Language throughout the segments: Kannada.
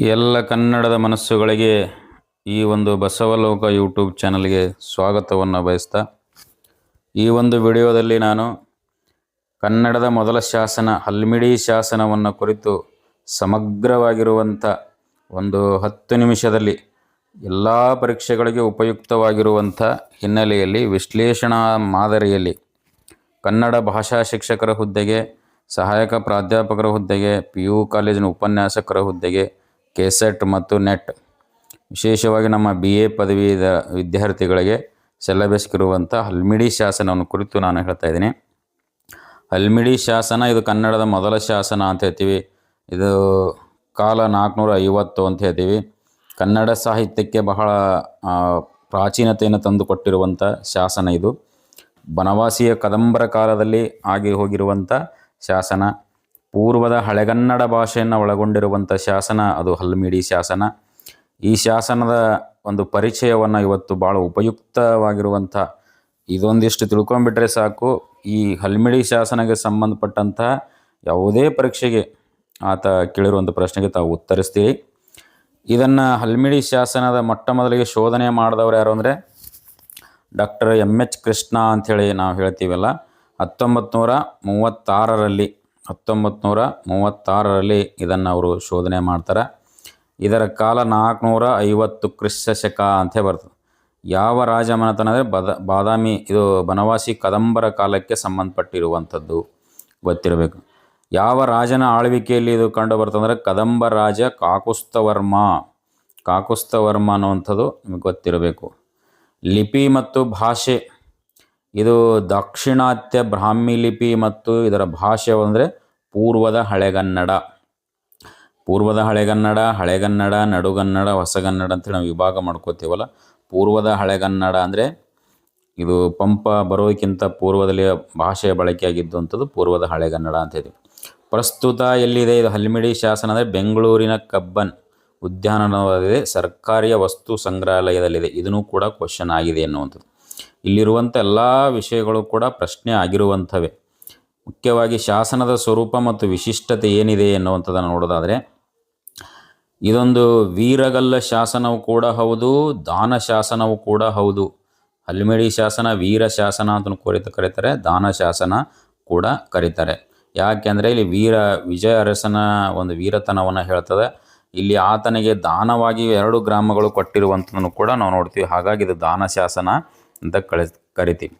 ಎಲ್ಲ ಕನ್ನಡದ ಮನಸ್ಸುಗಳಿಗೆ ಈ ಒಂದು ಬಸವಲೋಕ ಯೂಟ್ಯೂಬ್ ಚಾನಲ್ಗೆ ಸ್ವಾಗತವನ್ನು ಬಯಸ್ತಾ ಈ ಒಂದು ವಿಡಿಯೋದಲ್ಲಿ ನಾನು ಕನ್ನಡದ ಮೊದಲ ಶಾಸನ ಹಲ್ಮಿಡಿ ಶಾಸನವನ್ನು ಕುರಿತು ಸಮಗ್ರವಾಗಿರುವಂಥ ಒಂದು 10 ನಿಮಿಷದಲ್ಲಿ ಎಲ್ಲ ಪರೀಕ್ಷೆಗಳಿಗೆ ಉಪಯುಕ್ತವಾಗಿರುವಂಥ ಹಿನ್ನೆಲೆಯಲ್ಲಿ ವಿಶ್ಲೇಷಣಾ ಮಾದರಿಯಲ್ಲಿ ಕನ್ನಡ ಭಾಷಾ ಶಿಕ್ಷಕರ ಹುದ್ದೆಗೆ, ಸಹಾಯಕ ಪ್ರಾಧ್ಯಾಪಕರ ಹುದ್ದೆಗೆ, PU ಕಾಲೇಜಿನ ಉಪನ್ಯಾಸಕರ ಹುದ್ದೆಗೆ, ಕೆಸೆಟ್ ಮತ್ತು ನೆಟ್, ವಿಶೇಷವಾಗಿ ನಮ್ಮ BA ಪದವೀದ ವಿದ್ಯಾರ್ಥಿಗಳಿಗೆ ಸಿಲೆಬಸ್ಗಿರುವಂಥ ಹಲ್ಮಿಡಿ ಶಾಸನವನ್ನು ಕುರಿತು ನಾನು ಹೇಳ್ತಾ ಇದ್ದೀನಿ. ಹಲ್ಮಿಡಿ ಶಾಸನ ಇದು ಕನ್ನಡದ ಮೊದಲ ಶಾಸನ ಅಂತ ಹೇಳ್ತೀವಿ. ಇದು ಕಾಲ 450 ಅಂತ ಹೇಳ್ತೀವಿ. ಕನ್ನಡ ಸಾಹಿತ್ಯಕ್ಕೆ ಬಹಳ ಪ್ರಾಚೀನತೆಯನ್ನು ತಂದುಕೊಟ್ಟಿರುವಂಥ ಶಾಸನ ಇದು. ಬನವಾಸಿಯ ಕದಂಬರ ಕಾಲದಲ್ಲಿ ಆಗಿ ಹೋಗಿರುವಂಥ ಶಾಸನ. ಪೂರ್ವದ ಹಳೆಗನ್ನಡ ಭಾಷೆಯನ್ನು ಒಳಗೊಂಡಿರುವಂಥ ಶಾಸನ ಅದು ಹಲ್ಮಿಡಿ ಶಾಸನ. ಈ ಶಾಸನದ ಒಂದು ಪರಿಚಯವನ್ನು ಇವತ್ತು ಭಾಳ ಉಪಯುಕ್ತವಾಗಿರುವಂಥ ಇದೊಂದಿಷ್ಟು ತಿಳ್ಕೊಂಬಿಟ್ರೆ ಸಾಕು. ಈ ಹಲ್ಮಿಡಿ ಶಾಸನಕ್ಕೆ ಸಂಬಂಧಪಟ್ಟಂಥ ಯಾವುದೇ ಪರೀಕ್ಷೆಗೆ ಆತ ಕೇಳಿರುವಂಥ ಪ್ರಶ್ನೆಗೆ ತಾವು ಉತ್ತರಿಸ್ತೀವಿ. ಇದನ್ನು ಹಲ್ಮಿಡಿ ಶಾಸನದ ಮೊಟ್ಟ ಮೊದಲಿಗೆ ಶೋಧನೆ ಮಾಡಿದವರು ಯಾರು ಅಂದರೆ ಡಾಕ್ಟರ್ MH ಕೃಷ್ಣ ಅಂಥೇಳಿ ನಾವು ಹೇಳ್ತೀವಲ್ಲ. 1936ರಲ್ಲಿ ಇದನ್ನು ಅವರು ಶೋಧನೆ ಮಾಡ್ತಾರೆ. ಇದರ ಕಾಲ 450 ಕ್ರಿಸ್ತ ಶಕ ಅಂತ ಬರ್ತದೆ. ಯಾವ ರಾಜಮನೆತನ ಅಂದರೆ ಬಾದಾಮಿ, ಇದು ಬನವಾಸಿ ಕದಂಬರ ಕಾಲಕ್ಕೆ ಸಂಬಂಧಪಟ್ಟಿರುವಂಥದ್ದು ಗೊತ್ತಿರಬೇಕು. ಯಾವ ರಾಜನ ಆಳ್ವಿಕೆಯಲ್ಲಿ ಇದು ಕಂಡು ಬರ್ತಂದರೆ ಕದಂಬ ರಾಜ ಕಾಕುಸ್ಥವರ್ಮ ಅನ್ನುವಂಥದ್ದು ನಿಮಗೆ ಗೊತ್ತಿರಬೇಕು. ಲಿಪಿ ಮತ್ತು ಭಾಷೆ, ಇದು ದಾಕ್ಷಿಣಾತ್ಯ ಬ್ರಾಹ್ಮಿ ಲಿಪಿ ಮತ್ತು ಇದರ ಭಾಷೆ ಅಂದರೆ ಪೂರ್ವದ ಹಳೆಗನ್ನಡ, ನಡುಗನ್ನಡ, ಹೊಸಗನ್ನಡ ಅಂತೇಳಿ ನಾವು ವಿಭಾಗ ಮಾಡ್ಕೋತೀವಲ್ಲ. ಪೂರ್ವದ ಹಳೆಗನ್ನಡ ಅಂದರೆ ಇದು ಪಂಪ ಬರೋದಕ್ಕಿಂತ ಪೂರ್ವದಲ್ಲಿ ಭಾಷೆಯ ಬಳಕೆಯಾಗಿದ್ದಂಥದ್ದು ಪೂರ್ವದ ಹಳೆಗನ್ನಡ ಅಂತ ಹೇಳಿ. ಪ್ರಸ್ತುತ ಎಲ್ಲಿದೆ ಇದು ಹಲ್ಮಿಡಿ ಶಾಸನ ಅಂದರೆ ಬೆಂಗಳೂರಿನ ಕಬ್ಬನ್ ಉದ್ಯಾನವನದಲ್ಲಿದೆ, ಸರ್ಕಾರಿ ವಸ್ತು ಸಂಗ್ರಹಾಲಯದಲ್ಲಿದೆ. ಇದನ್ನು ಕೂಡ ಕ್ವಶನ್ ಆಗಿದೆ ಅನ್ನುವಂಥದ್ದು. ಇಲ್ಲಿರುವಂಥ ಎಲ್ಲ ವಿಷಯಗಳು ಕೂಡ ಪ್ರಶ್ನೆ ಆಗಿರುವಂಥವೇ. ಮುಖ್ಯವಾಗಿ ಶಾಸನದ ಸ್ವರೂಪ ಮತ್ತು ವಿಶಿಷ್ಟತೆ ಏನಿದೆ ಎನ್ನುವಂಥದ್ದನ್ನು ನೋಡೋದಾದರೆ, ಇದೊಂದು ವೀರಗಲ್ಲ ಶಾಸನವೂ ಕೂಡ ಹೌದು, ದಾನ ಶಾಸನವೂ ಕೂಡ ಹೌದು. ಹಲ್ಮಿಡಿ ಶಾಸನ ವೀರ ಶಾಸನ ಅಂತ ಕರೀತಾರೆ, ದಾನ ಶಾಸನ ಕೂಡ ಕರೀತಾರೆ. ಯಾಕೆಂದರೆ ಇಲ್ಲಿ ವಿಜಯ ಅರಸನ ಒಂದು ವೀರತನವನ್ನು ಹೇಳ್ತದೆ. ಇಲ್ಲಿ ಆತನಿಗೆ ದಾನವಾಗಿ 2 ಗ್ರಾಮಗಳು ಕೊಟ್ಟಿರುವಂಥದ್ದನ್ನು ಕೂಡ ನಾವು ನೋಡ್ತೀವಿ. ಹಾಗಾಗಿ ಇದು ದಾನ ಶಾಸನ ಅಂತ ಕರಿತೀವಿ.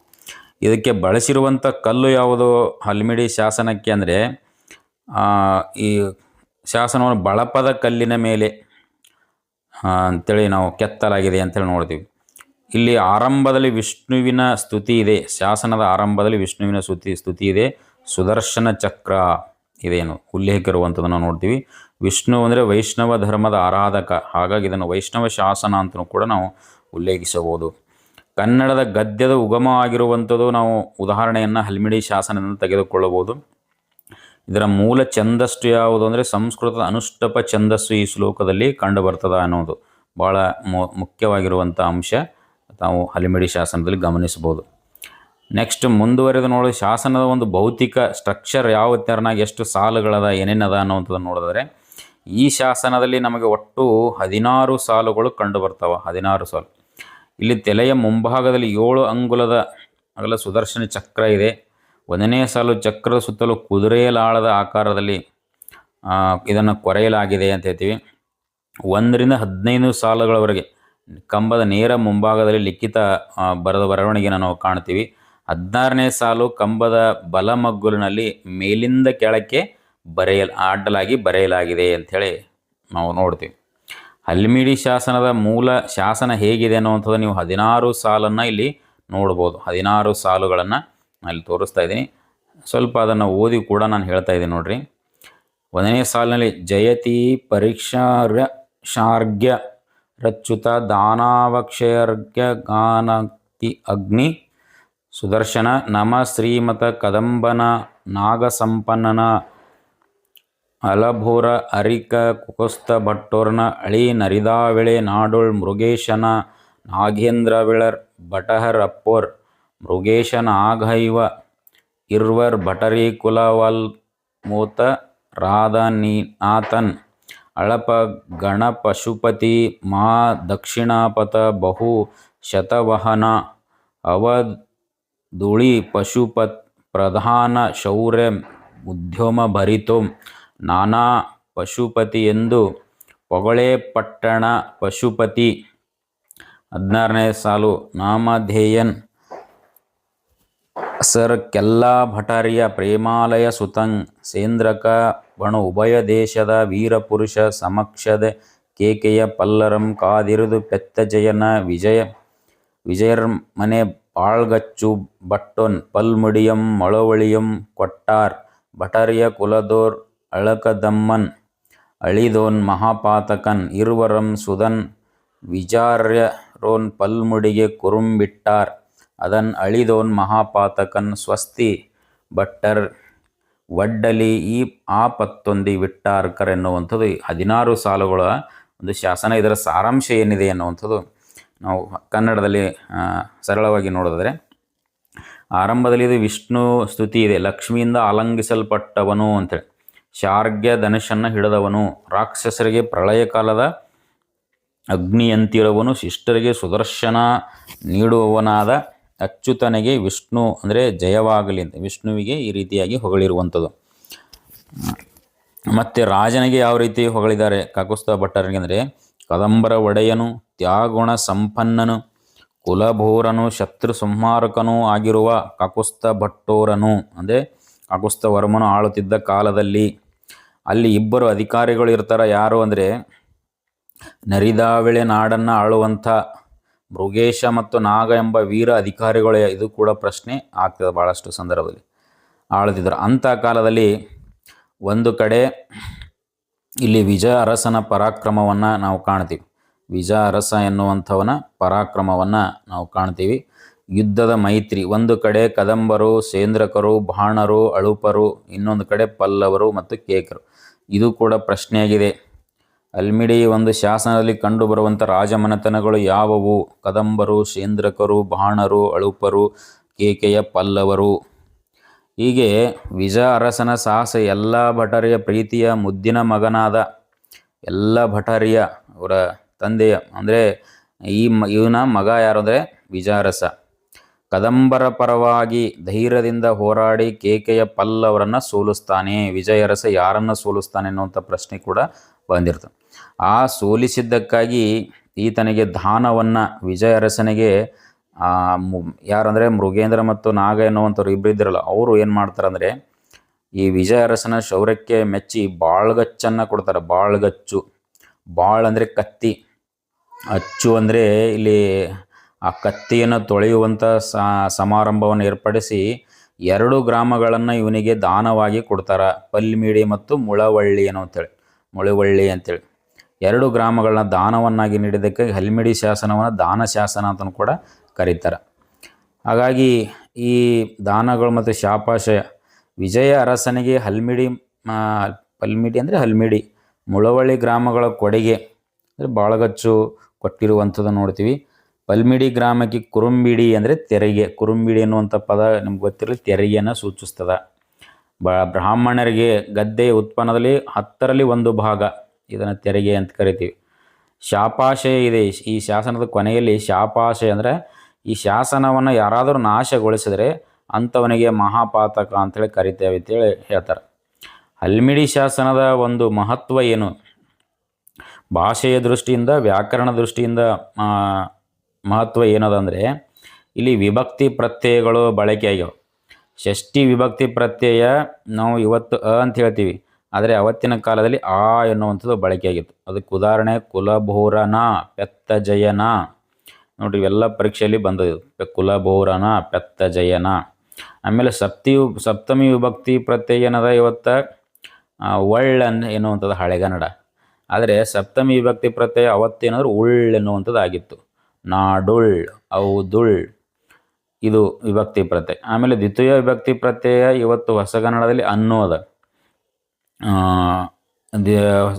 ಇದಕ್ಕೆ ಬಳಸಿರುವಂಥ ಕಲ್ಲು ಯಾವುದು ಹಲ್ಮಿಡಿ ಶಾಸನಕ್ಕೆ ಅಂದರೆ ಈ ಶಾಸನವನ್ನು ಬಳಪದ ಕಲ್ಲಿನ ಮೇಲೆ ಅಂಥೇಳಿ ನಾವು ಕೆತ್ತಲಾಗಿದೆ ಅಂತೇಳಿ ನೋಡ್ತೀವಿ. ಇಲ್ಲಿ ಆರಂಭದಲ್ಲಿ ವಿಷ್ಣುವಿನ ಸ್ತುತಿ ಇದೆ. ಶಾಸನದ ಆರಂಭದಲ್ಲಿ ವಿಷ್ಣುವಿನ ಸ್ತುತಿ ಇದೆ. ಸುದರ್ಶನ ಚಕ್ರ ಇದೇನು ಉಲ್ಲೇಖ ಇರುವಂಥದ್ದನ್ನು ನೋಡ್ತೀವಿ. ವಿಷ್ಣು ಅಂದರೆ ವೈಷ್ಣವ ಧರ್ಮದ ಆರಾಧಕ, ಹಾಗಾಗಿ ಇದನ್ನು ವೈಷ್ಣವ ಶಾಸನ ಅಂತಲೂ ಕೂಡ ನಾವು ಉಲ್ಲೇಖಿಸಬಹುದು. ಕನ್ನಡದ ಗದ್ಯದ ಉಗಮ ಆಗಿರುವಂಥದ್ದು ನಾವು ಉದಾಹರಣೆಯನ್ನು ಹಲ್ಮಿಡಿ ಶಾಸನದಿಂದ ತೆಗೆದುಕೊಳ್ಳಬಹುದು. ಇದರ ಮೂಲ ಛಂದಸ್ಸು ಯಾವುದು ಅಂದರೆ ಸಂಸ್ಕೃತದ ಅನುಷ್ಟಪ ಛಂದಸ್ಸು ಈ ಶ್ಲೋಕದಲ್ಲಿ ಕಂಡು ಬರ್ತದ ಅನ್ನೋದು ಭಾಳ ಮುಖ್ಯವಾಗಿರುವಂಥ ಅಂಶ ನಾವು ಹಲ್ಮಿಡಿ ಶಾಸನದಲ್ಲಿ ಗಮನಿಸ್ಬೋದು. ನೆಕ್ಸ್ಟ್ ಮುಂದುವರೆದು ನೋಡಿ, ಶಾಸನದ ಒಂದು ಭೌತಿಕ ಸ್ಟ್ರಕ್ಚರ್ ಯಾವ ತೆರನಾಗ ಎಷ್ಟು ಸಾಲುಗಳದ ಏನೇನದ ಅನ್ನುವಂಥದ್ದನ್ನು ನೋಡಿದ್ರೆ, ಈ ಶಾಸನದಲ್ಲಿ ನಮಗೆ ಒಟ್ಟು 16 ಸಾಲುಗಳು ಕಂಡು ಬರ್ತಾವೆ. 16 ಸಾಲು. ಇಲ್ಲಿ ತಲೆಯ ಮುಂಭಾಗದಲ್ಲಿ 7 ಅಂಗುಲದ ಅಗಲ ಸುದರ್ಶನ ಚಕ್ರ ಇದೆ. 1ನೇ ಸಾಲು ಚಕ್ರದ ಸುತ್ತಲೂ ಕುದುರೆಲಾಳದ ಆಕಾರದಲ್ಲಿ ಇದನ್ನು ಕೊರೆಯಲಾಗಿದೆ ಅಂತ ಹೇಳ್ತೀವಿ. 1ರಿಂದ 15 ಸಾಲುಗಳವರೆಗೆ ಕಂಬದ ನೇರ ಮುಂಭಾಗದಲ್ಲಿ ಲಿಖಿತ ಬರೆದ ಬರವಣಿಗೆಯನ್ನು ನಾವು ಕಾಣ್ತೀವಿ. 16ನೇ ಸಾಲು ಕಂಬದ ಬಲಮಗ್ಗುಲಿನಲ್ಲಿ ಮೇಲಿಂದ ಕೆಳಕ್ಕೆ ಅಡ್ಡಲಾಗಿ ಬರೆಯಲಾಗಿದೆ ಅಂಥೇಳಿ ನಾವು ನೋಡ್ತೀವಿ. ಹಲ್ಮಿಡಿ ಶಾಸನದ ಮೂಲ ಶಾಸನ ಹೇಗಿದೆ ಅನ್ನುವಂಥದ್ದು ನೀವು 16 ಸಾಲನ್ನು ಇಲ್ಲಿ ನೋಡ್ಬೋದು. 16 ಸಾಲುಗಳನ್ನು ಅಲ್ಲಿ ತೋರಿಸ್ತಾ ಇದ್ದೀನಿ. ಸ್ವಲ್ಪ ಅದನ್ನು ಓದಿ ಕೂಡ ನಾನು ಹೇಳ್ತಾ ಇದ್ದೀನಿ ನೋಡ್ರಿ. 1ನೇ ಸಾಲಿನಲ್ಲಿ ಜಯತಿ ಪರೀಕ್ಷಾರ್ಘ್ಯ ರಚ್ಯುತ ದಾನಾವಕ್ಷಯರ್ಘ್ಯ ಗಾನಕ್ತಿ ಅಗ್ನಿ ಸುದರ್ಶನ ನಮ ಶ್ರೀಮತ ಕದಂಬನ ನಾಗಸಂಪನ್ನನ ಅಲಭೋರ ಅರಿಕ ಕುಕಸ್ತ ಭಟ್ಟೋರ್ನ ಅಳಿ ನರಿದಾವೆಳೆ ನಾಡೋಳ್ ಮೃಗೇಶನ ನಾಗೇಂದ್ರ ವಿಳರ್ ಭಟಹರ್ ಅಪ್ಪೋರ್ ಮೃಗೇಶನ ಆಗೈವ ಇರ್ವರ್ ಭಟರಿ ಕುಲವಲ್ ಮೂತ ರಾಧನಿನಾಥನ್ ಅಳಪ ಗಣ ಪಶುಪತಿ ಮಾ ದಕ್ಷಿಣಾಪಥ ಬಹು ಶತವಹನ ಅವಧೂಳಿ ಪಶುಪತ್ ಪ್ರಧಾನ ಶೌರ್ಯ ಉದ್ಯಮ ಭರಿತೋ ನಾನಾ ಪಶುಪತಿ ಎಂದು ಪೊಗಳೆ ಪಟ್ಟಣ ಪಶುಪತಿ. 16ನೇ ಸಾಲು. ನಾಮಧೇಯನ್ ಸರ್ ಕೆಲ್ಲಾ ಭಟಾರಿಯ ಪ್ರೇಮಾಲಯ ಸುತಂ ಸೇಂದ್ರಕ ಬಣು ಉಭಯ ದೇಶದ ವೀರಪುರುಷ ಸಮಕ್ಷದ ಕೇಕೆಯ ಪಲ್ಲರಂ ಕಾದಿರುದು ಪೆತ್ತ ಜಯನ ವಿಜಯರ್ ಮನೆ ಬಾಳ್ಗಚ್ಚು ಬಟ್ಟೊನ್ ಪಲ್ಮುಡಿಯಂ ಮೊಳವಳಿಯಂ ಕೊಟ್ಟಾರ್ ಭಟರಿಯ ಕುಲದೋರ್ ಅಳಕದಮ್ಮನ್ ಅಳಿದೋನ್ ಮಹಾಪಾತಕನ್ ಇರುವರಂ ಸುದನ್ ವಿಚಾರ್ಯರೋನ್ ಪಲ್ಮುಡಿಗೆ ಕುರುಂಬಿಟ್ಟಾರ್ ಅದನ್ ಅಳಿದೋನ್ ಮಹಾಪಾತಕನ್ ಸ್ವಸ್ತಿ ಭಟ್ಟರ್ ಒಡ್ಡಲಿ ಆ ಪತ್ತೊಂದಿ ವಿಟ್ಟಾರ್ಕರ್ ಎನ್ನುವಂಥದ್ದು 16 ಸಾಲುಗಳ ಒಂದು ಶಾಸನ. ಇದರ ಸಾರಾಂಶ ಏನಿದೆ ಎನ್ನುವಂಥದ್ದು ನಾವು ಕನ್ನಡದಲ್ಲಿ ಸರಳವಾಗಿ ನೋಡಿದ್ರೆ, ಆರಂಭದಲ್ಲಿ ಇದು ವಿಷ್ಣು ಸ್ತುತಿ ಇದೆ. ಲಕ್ಷ್ಮಿಯಿಂದ ಆಲಂಗಿಸಲ್ಪಟ್ಟವನು ಅಂತೇಳಿ, ಶಾರ್ಗ್ಯ ಧನುಷನ್ನು ಹಿಡಿದವನು, ರಾಕ್ಷಸರಿಗೆ ಪ್ರಳಯ ಕಾಲದ ಅಗ್ನಿಯಂತಿರುವವನು, ಶಿಷ್ಟರಿಗೆ ಸುದರ್ಶನ ನೀಡುವವನಾದ ಅಚ್ಯುತನಿಗೆ ವಿಷ್ಣು ಅಂದರೆ ಜಯವಾಗಲಿ ಅಂತ ವಿಷ್ಣುವಿಗೆ ಈ ರೀತಿಯಾಗಿ ಹೊಗಳಿರುವಂಥದ್ದು. ಮತ್ತು ರಾಜನಿಗೆ ಯಾವ ರೀತಿ ಹೊಗಳಿದ್ದಾರೆ ಕಾಕುಸ್ಥ ಭಟ್ಟರಿಗೆ ಅಂದರೆ, ಕದಂಬರ ಒಡೆಯನು, ತ್ಯಾಗುಣ ಸಂಪನ್ನನು, ಕುಲಭೂರನು, ಶತ್ರು ಸಂಹಾರಕನೂ ಆಗಿರುವ ಕಾಕುಸ್ಥ ಭಟ್ಟೋರನು ಅಂದರೆ ಕಾಕುಸ್ಥ ವರ್ಮನು ಆಳುತ್ತಿದ್ದ ಕಾಲದಲ್ಲಿ ಅಲ್ಲಿ ಇಬ್ಬರು ಅಧಿಕಾರಿಗಳು ಇರ್ತಾರೆ. ಯಾರು ಅಂದರೆ ನರಿದಾವಿಳೆ ನಾಡನ್ನು ಆಳುವಂಥ ಮೃಗೇಶ ಮತ್ತು ನಾಗ ಎಂಬ ವೀರ ಅಧಿಕಾರಿಗಳೇ. ಇದು ಕೂಡ ಪ್ರಶ್ನೆ ಆಗ್ತದೆ ಭಾಳಷ್ಟು ಸಂದರ್ಭದಲ್ಲಿ. ಆಳುತ್ತಿದ್ದರು ಅಂಥ ಕಾಲದಲ್ಲಿ. ಒಂದು ಕಡೆ ಇಲ್ಲಿ ವಿಜಯ ಅರಸನ ಪರಾಕ್ರಮವನ್ನು ನಾವು ಕಾಣ್ತೀವಿ. ವಿಜಯ ಅರಸ ಎನ್ನುವಂಥವನ ಪರಾಕ್ರಮವನ್ನು ನಾವು ಕಾಣ್ತೀವಿ. ಯುದ್ಧದ ಮೈತ್ರಿ, ಒಂದು ಕಡೆ ಕದಂಬರು, ಸೇಂದ್ರಕರು, ಬಾಣರು, ಅಳುಪರು, ಇನ್ನೊಂದು ಕಡೆ ಪಲ್ಲವರು ಮತ್ತು ಕೇಕರು. ಇದು ಕೂಡ ಪ್ರಶ್ನೆಯಾಗಿದೆ. ಅಲ್ಮಿಡಿ ಒಂದು ಶಾಸನದಲ್ಲಿ ಕಂಡುಬರುವಂಥ ರಾಜಮನೆತನಗಳು ಯಾವುವು? ಕದಂಬರು, ಸೇಂದ್ರಕರು, ಬಾಣರು, ಅಳುಪರು, ಕೇಕೆಯ ಪಲ್ಲವರು. ಹೀಗೆ ವಿಜಯ ಅರಸನ ಸಾಹಸ ಎಲ್ಲ ಭಟರಿಯ ಪ್ರೀತಿಯ ಮುದ್ದಿನ ಮಗನಾದ ಎಲ್ಲ ಭಟರಿಯ ಅವರ ತಂದೆಯ ಅಂದರೆ ಇವನ ಮಗ ಯಾರು ಅಂದರೆ ವಿಜಯ ಅರಸ ಕದಂಬರ ಪರವಾಗಿ ಧೈರ್ಯದಿಂದ ಹೋರಾಡಿ ಕೇಕೆಯ ಪಲ್ಲವರನ್ನು ಸೋಲಿಸ್ತಾನೆ. ವಿಜಯ ಅರಸ ಯಾರನ್ನು ಸೋಲಿಸ್ತಾನೆ ಅನ್ನುವಂಥ ಪ್ರಶ್ನೆ ಕೂಡ ಬಂದಿರ್ತದೆ. ಆ ಸೋಲಿಸಿದ್ದಕ್ಕಾಗಿ ಈತನಿಗೆ ದಾನವನ್ನು ವಿಜಯ ಅರಸನಿಗೆ ಯಾರಂದರೆ ಮೃಗೇಂದ್ರ ಮತ್ತು ನಾಗ ಎನ್ನುವಂಥವ್ರು ಇಬ್ಬರು ಇದ್ದಿರಲ್ಲ, ಅವರು ಏನು ಮಾಡ್ತಾರೆ ಅಂದರೆ ಈ ವಿಜಯ ಅರಸನ ಶೌರ್ಯಕ್ಕೆ ಮೆಚ್ಚಿ ಬಾಳ್ಗಚ್ಚನ್ನು ಕೊಡ್ತಾರೆ. ಬಾಳ್ಗಚ್ಚು, ಬಾಳ್ ಅಂದರೆ ಕತ್ತಿ, ಅಚ್ಚು ಅಂದರೆ ಇಲ್ಲಿ ಆ ಕತ್ತಿಯನ್ನು ತೊಳೆಯುವಂಥ ಸಮಾರಂಭವನ್ನು ಏರ್ಪಡಿಸಿ 2 ಗ್ರಾಮಗಳನ್ನು ಇವನಿಗೆ ದಾನವಾಗಿ ಕೊಡ್ತಾರೆ. ಪಲ್ಮಿಡಿ ಮತ್ತು ಮುಳವಳ್ಳಿ ಅಂತೇಳಿ 2 ಗ್ರಾಮಗಳನ್ನ ದಾನವನ್ನಾಗಿ ನೀಡಿದ್ದಕ್ಕೆ ಹಲ್ಮಿಡಿ ಶಾಸನವನ್ನು ದಾನ ಶಾಸನ ಅಂತಲೂ ಕೂಡ ಕರೀತಾರೆ. ಹಾಗಾಗಿ ಈ ದಾನಗಳು ಮತ್ತು ಶಾಪಾಶಯ ವಿಜಯ ಅರಸನಿಗೆ ಪಲ್ಮಿಡಿ ಅಂದರೆ ಹಲ್ಮಿಡಿ, ಮುಳವಳ್ಳಿ ಗ್ರಾಮಗಳ ಕೊಡುಗೆ ಅಂದರೆ ಬಾಳಗಚ್ಚು ಕೊಟ್ಟಿರುವಂಥದ್ದು ನೋಡ್ತೀವಿ. ಪಲ್ಮಿಡಿ ಗ್ರಾಮಕ್ಕೆ ಕುರುಂಬಿಡಿ ಅಂದರೆ ತೆರಿಗೆ. ಕುರುಂಬಿಡಿ ಎನ್ನುವಂಥ ಪದ ನಿಮ್ಗೆ ಗೊತ್ತಿರಲಿ, ತೆರಿಗೆಯನ್ನು ಸೂಚಿಸ್ತದೆ. ಬ್ರಾಹ್ಮಣರಿಗೆ ಗದ್ದೆಯ ಉತ್ಪನ್ನದಲ್ಲಿ 10ರಲ್ಲಿ 1 ಭಾಗ ಇದನ್ನು ತೆರಿಗೆ ಅಂತ ಕರಿತೀವಿ. ಶಾಪಾಶಯ ಇದೆ ಈ ಶಾಸನದ ಕೊನೆಯಲ್ಲಿ. ಶಾಪಾಶಯ ಅಂದರೆ ಈ ಶಾಸನವನ್ನು ಯಾರಾದರೂ ನಾಶಗೊಳಿಸಿದರೆ ಅಂಥವನಿಗೆ ಮಹಾಪಾತಕ ಅಂಥೇಳಿ ಕರಿತೇವೆ ಅಂತೇಳಿ ಹೇಳ್ತಾರೆ. ಹಲ್ಮಿಡಿ ಶಾಸನದ ಒಂದು ಮಹತ್ವ ಏನು? ಭಾಷೆಯ ದೃಷ್ಟಿಯಿಂದ, ವ್ಯಾಕರಣ ದೃಷ್ಟಿಯಿಂದ ಮಹತ್ವ ಏನದಂದರೆ ಇಲ್ಲಿ ವಿಭಕ್ತಿ ಪ್ರತ್ಯಯಗಳು ಬಳಕೆಯಾಗ್ಯಾವ. ಷಷ್ಠಿ ವಿಭಕ್ತಿ ಪ್ರತ್ಯಯ ನಾವು ಇವತ್ತು ಅಂತ ಹೇಳ್ತೀವಿ, ಆದರೆ ಅವತ್ತಿನ ಕಾಲದಲ್ಲಿ ಆ ಎನ್ನುವಂಥದ್ದು ಬಳಕೆಯಾಗಿತ್ತು. ಅದಕ್ಕೆ ಉದಾಹರಣೆ ಕುಲಭೂರನ, ಪೆತ್ತಜಯನ. ನೋಡಿರಿ, ಇವೆಲ್ಲ ಪರೀಕ್ಷೆಯಲ್ಲಿ ಬಂದದ್ದು. ಕುಲಭೂರನ, ಪೆತ್ತಜಯನ. ಆಮೇಲೆ ಸಪ್ತಮಿ ವಿಭಕ್ತಿ ಪ್ರತ್ಯಯ ಏನದ ಇವತ್ತು ಒಳ್ಳನ್ ಎನ್ನುವಂಥದ್ದು ಹಳೆಗನ್ನಡ. ಆದರೆ ಸಪ್ತಮಿ ವಿಭಕ್ತಿ ಪ್ರತ್ಯಯ ಅವತ್ತೇನಾದರೂ ಉಳ್ ಎನ್ನುವಂಥದ್ದು ಆಗಿತ್ತು. ನಾಡುಳ್, ಔದುಳ್, ಇದು ವಿಭಕ್ತಿ ಪ್ರತ್ಯಯ. ಆಮೇಲೆ ದ್ವಿತೀಯ ವಿಭಕ್ತಿ ಪ್ರತ್ಯಯ ಇವತ್ತು ಹೊಸಗನ್ನಡದಲ್ಲಿ ಅನ್ನೋದ.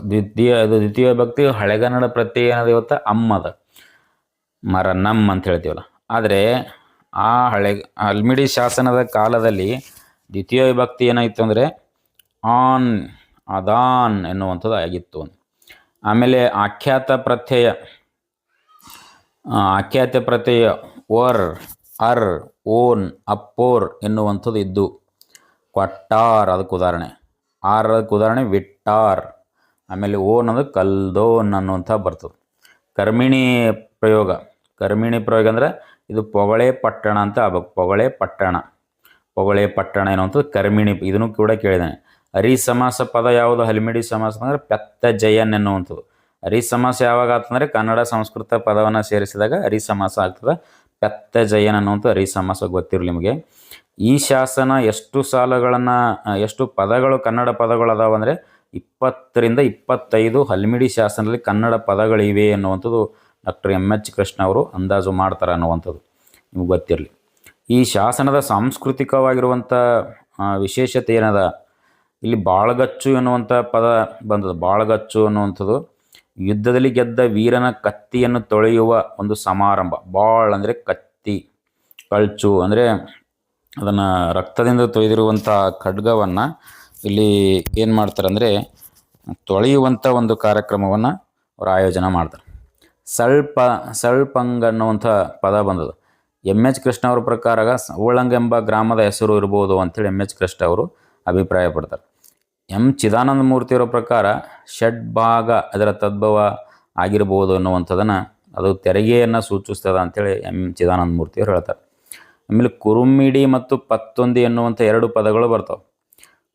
ದ್ವಿತೀಯ ವಿಭಕ್ತಿ ಹಳೆಗನ್ನಡ ಪ್ರತ್ಯಯ ಏನದು ಇವತ್ತು ಅಮ್ಮದ, ಮರ, ನಮ್ ಅಂತ ಹೇಳ್ತೀವಲ್ಲ. ಆದರೆ ಆ ಹಲ್ಮಿಡಿ ಶಾಸನದ ಕಾಲದಲ್ಲಿ ದ್ವಿತೀಯ ವಿಭಕ್ತಿ ಏನಾಯಿತು ಅಂದರೆ ಆನ್, ಅದಾನ್ ಎನ್ನುವಂಥದ್ದು ಆಗಿತ್ತು. ಆಮೇಲೆ ಆಖ್ಯಾತ ಪ್ರತ್ಯಯ ವರ್, ಅರ್, ಓನ್, ಅಪ್ಪೋರ್ ಎನ್ನುವಂಥದ್ದು ಇದ್ದು. ಕೊಟ್ಟಾರ್ ಅದಕ್ಕೆ ಉದಾಹರಣೆ, ಆರ್ ಅದಕ್ಕೆ ಉದಾಹರಣೆ ವಿಟ್ಟಾರ್. ಆಮೇಲೆ ಓನ್ ಅದು ಕಲ್ದೋನ್ ಅನ್ನುವಂಥ ಬರ್ತದೆ. ಕರ್ಮಿಣಿ ಪ್ರಯೋಗ ಅಂದರೆ ಇದು ಪೊಗಳೆ ಪಟ್ಟಣ ಅಂತ ಆಗ್ಬೇಕು. ಪೊಗಳೆ ಪಟ್ಟಣ ಎನ್ನುವಂಥದ್ದು ಕರ್ಮಿಣಿ. ಇದನ್ನು ಕೂಡ ಕೇಳಿದ್ದಾನೆ. ಹರಿ ಸಮಾಸ ಪದ ಯಾವುದು? ಹಲ್ಮಿಡಿ ಸಮಾಸ ಅಂದರೆ ಪೆತ್ತ ಜಯನ್ ಎನ್ನುವಂಥದ್ದು. ಹರಿ ಸಮಾಸ ಯಾವಾಗ ಆಗ್ತಂದರೆ ಕನ್ನಡ ಸಂಸ್ಕೃತ ಪದವನ್ನು ಸೇರಿಸಿದಾಗ ಹರಿ ಸಮಾಸ ಆಗ್ತದೆ. ಪೆತ್ತ ಜಯನ್ ಅನ್ನುವಂಥ ಹರಿ ಸಮಾಸ ಗೊತ್ತಿರಲಿ ನಿಮಗೆ. ಈ ಶಾಸನ ಎಷ್ಟು ಸಾಲುಗಳನ್ನು, ಎಷ್ಟು ಪದಗಳು ಕನ್ನಡ ಪದಗಳು ಅದಾವ ಅಂದರೆ 20ರಿಂದ 25 ಹಲ್ಮಿಡಿ ಶಾಸನದಲ್ಲಿ ಕನ್ನಡ ಪದಗಳಿವೆ ಎನ್ನುವಂಥದ್ದು ಡಾಕ್ಟರ್ ಎಮ್.ಎಚ್. ಕೃಷ್ಣ ಅವರು ಅಂದಾಜು ಮಾಡ್ತಾರೆ ಅನ್ನುವಂಥದ್ದು ನಿಮ್ಗೆ ಗೊತ್ತಿರಲಿ. ಈ ಶಾಸನದ ಸಾಂಸ್ಕೃತಿಕವಾಗಿರುವಂಥ ವಿಶೇಷತೆ ಏನದ, ಇಲ್ಲಿ ಬಾಳ್ಗಚ್ಚು ಎನ್ನುವಂಥ ಪದ ಬಂದದ್ದು. ಬಾಳ್ಗಚ್ಚು ಅನ್ನುವಂಥದ್ದು ಯುದ್ಧದಲ್ಲಿ ಗೆದ್ದ ವೀರನ ಕತ್ತಿಯನ್ನು ತೊಳೆಯುವ ಒಂದು ಸಮಾರಂಭ. ಬಾಳ್ ಅಂದರೆ ಕತ್ತಿ, ಕಳ್ಚು ಅಂದರೆ ಅದನ್ನು ರಕ್ತದಿಂದ ತೊಳೆದಿರುವಂಥ ಖಡ್ಗವನ್ನು ಇಲ್ಲಿ ಏನು ಮಾಡ್ತಾರೆ ಅಂದರೆ ತೊಳೆಯುವಂಥ ಒಂದು ಕಾರ್ಯಕ್ರಮವನ್ನು ಅವರು ಆಯೋಜನೆ ಮಾಡ್ತಾರೆ. ಸಳ್ಪಂಗ್ ಅನ್ನುವಂಥ ಪದ ಬಂದದ್ದು. ಎಮ್.ಎಚ್. ಕೃಷ್ಣ ಅವರ ಪ್ರಕಾರ ಉಳ್ಳಂಗ್ ಎಂಬ ಗ್ರಾಮದ ಹೆಸರು ಇರ್ಬೋದು ಅಂಥೇಳಿ ಎಮ್.ಎಚ್. ಕೃಷ್ಣ ಅವರು ಅಭಿಪ್ರಾಯ ಪಡ್ತಾರೆ. ಎಂ ಚಿದಾನಂದ ಮೂರ್ತಿಯವರ ಪ್ರಕಾರ ಷಡ್ಭಾಗ ಅದರ ತದ್ಭವ ಆಗಿರ್ಬೋದು ಅನ್ನುವಂಥದ್ದನ್ನು, ಅದು ತೆರಿಗೆಯನ್ನು ಸೂಚಿಸ್ತದ ಅಂಥೇಳಿ ಚಿದಾನಂದ ಮೂರ್ತಿಯವರು ಹೇಳ್ತಾರೆ. ಆಮೇಲೆ ಕುರುಂಬಿಡಿ ಮತ್ತು ಪತ್ತೊಂದಿ ಎನ್ನುವಂಥ 2 ಪದಗಳು ಬರ್ತಾವೆ.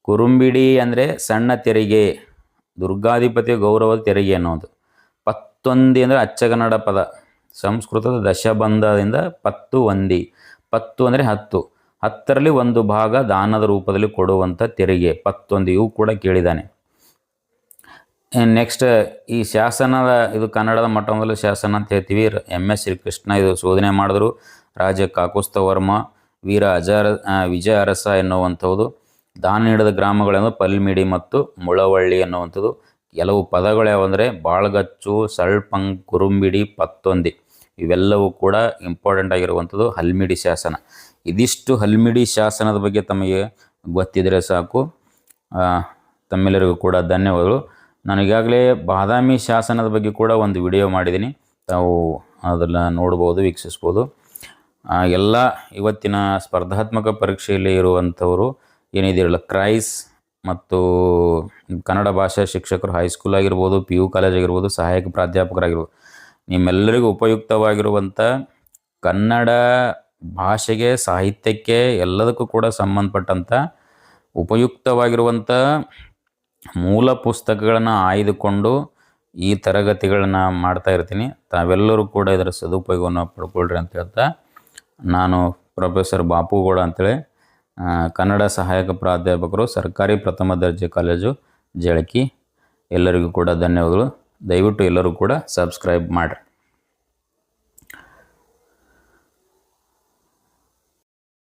ಕುರುಂಬಿಡಿ ಅಂದರೆ ಸಣ್ಣ ತೆರಿಗೆ, ದುರ್ಗಾಧಿಪತಿ ಗೌರವದ ತೆರಿಗೆ ಅನ್ನುವಂಥದ್ದು. ಪತ್ತೊಂದಿ ಅಂದರೆ ಅಚ್ಚಗನ್ನಡ ಪದ, ಸಂಸ್ಕೃತದ ದಶಬಂಧದಿಂದ ಪತ್ತು ಒಂದಿ. ಪತ್ತು ಅಂದರೆ 10, 10ರಲ್ಲಿ 1 ಭಾಗ ದಾನದ ರೂಪದಲ್ಲಿ ಕೊಡುವಂಥ ತೆರಿಗೆ ಪತ್ತೊಂದು. ಇವು ಕೂಡ ಕೇಳಿದ್ದಾನೆ. ನೆಕ್ಸ್ಟ್ ಈ ಶಾಸನದ, ಇದು ಕನ್ನಡದ ಮೊಟ್ಟ ಮೊದಲ ಶಾಸನ ಅಂತ ಹೇಳ್ತೀವಿ. ಎಮ್.ಎಸ್. ಶ್ರೀಕೃಷ್ಣ ಇದು ಶೋಧನೆ ಮಾಡಿದ್ರು. ರಾಜ ಕಾಕುಸ್ಥವರ್ಮ, ವೀರ ವಿಜಯ ಅರಸ ಎನ್ನುವಂಥದ್ದು. ದಾನ ನೀಡಿದ ಗ್ರಾಮಗಳೆಂದು ಪಲ್ಮಿಡಿ ಮತ್ತು ಮುಳವಳ್ಳಿ ಎನ್ನುವಂಥದ್ದು. ಕೆಲವು ಪದಗಳು ಯಾವಂದರೆ ಬಾಳ್ಗಚ್ಚು, ಸಳ್ಪಂಗ್, ಕುರುಂಬಿಡಿ, ಪತ್ತೊಂದಿ. ಇವೆಲ್ಲವೂ ಕೂಡ ಇಂಪಾರ್ಟೆಂಟ್ ಆಗಿರುವಂಥದ್ದು ಹಲ್ಮಿಡಿ ಶಾಸನ. ಇದಿಷ್ಟು ಹಲ್ಮಿಡಿ ಶಾಸನದ ಬಗ್ಗೆ ತಮಗೆ ಗೊತ್ತಿದ್ದರೆ ಸಾಕು. ತಮ್ಮೆಲ್ಲರಿಗೂ ಕೂಡ ಧನ್ಯವಾದಗಳು. ನಾನು ಈಗಾಗಲೇ ಬಾದಾಮಿ ಶಾಸನದ ಬಗ್ಗೆ ಕೂಡ ಒಂದು ವಿಡಿಯೋ ಮಾಡಿದ್ದೀನಿ, ತಾವು ಅದನ್ನು ನೋಡ್ಬೋದು, ವೀಕ್ಷಿಸ್ಬೋದು. ಎಲ್ಲ ಇವತ್ತಿನ ಸ್ಪರ್ಧಾತ್ಮಕ ಪರೀಕ್ಷೆಯಲ್ಲಿ ಇರುವಂಥವರು ಏನಿದಿರಲ್ಲ, ಕ್ರೈಸ್ ಮತ್ತು ಕನ್ನಡ ಭಾಷಾ ಶಿಕ್ಷಕರು ಹೈಸ್ಕೂಲ್ ಆಗಿರ್ಬೋದು, PU ಕಾಲೇಜ್ ಆಗಿರ್ಬೋದು, ಸಹಾಯಕ ಪ್ರಾಧ್ಯಾಪಕರಾಗಿರ್ಬೋದು, ನಿಮ್ಮೆಲ್ಲರಿಗೂ ಉಪಯುಕ್ತವಾಗಿರುವಂಥ ಕನ್ನಡ ಭಾಷೆಗೆ, ಸಾಹಿತ್ಯಕ್ಕೆ, ಎಲ್ಲದಕ್ಕೂ ಕೂಡ ಸಂಬಂಧಪಟ್ಟಂಥ ಉಪಯುಕ್ತವಾಗಿರುವಂಥ ಮೂಲ ಪುಸ್ತಕಗಳನ್ನು ಆಯ್ದುಕೊಂಡು ಈ ತರಗತಿಗಳನ್ನು ಮಾಡ್ತಾ ಇರ್ತೀನಿ. ತಾವೆಲ್ಲರೂ ಕೂಡ ಇದರ ಸದುಪಯೋಗವನ್ನು ಪಡ್ಕೊಳ್ರಿ ಅಂತ ಹೇಳ್ತಾ, ನಾನು ಪ್ರೊಫೆಸರ್ ಬಾಪುಗೌಡ ಅಂತೇಳಿ, ಕನ್ನಡ ಸಹಾಯಕ ಪ್ರಾಧ್ಯಾಪಕರು, ಸರ್ಕಾರಿ ಪ್ರಥಮ ದರ್ಜೆ ಕಾಲೇಜು ಜಳಕಿ. ಎಲ್ಲರಿಗೂ ಕೂಡ ಧನ್ಯವಾದಗಳು. ದಯವಿಟ್ಟು ಎಲ್ಲರೂ ಕೂಡ ಸಬ್ಸ್ಕ್ರೈಬ್ ಮಾಡಿರಿ.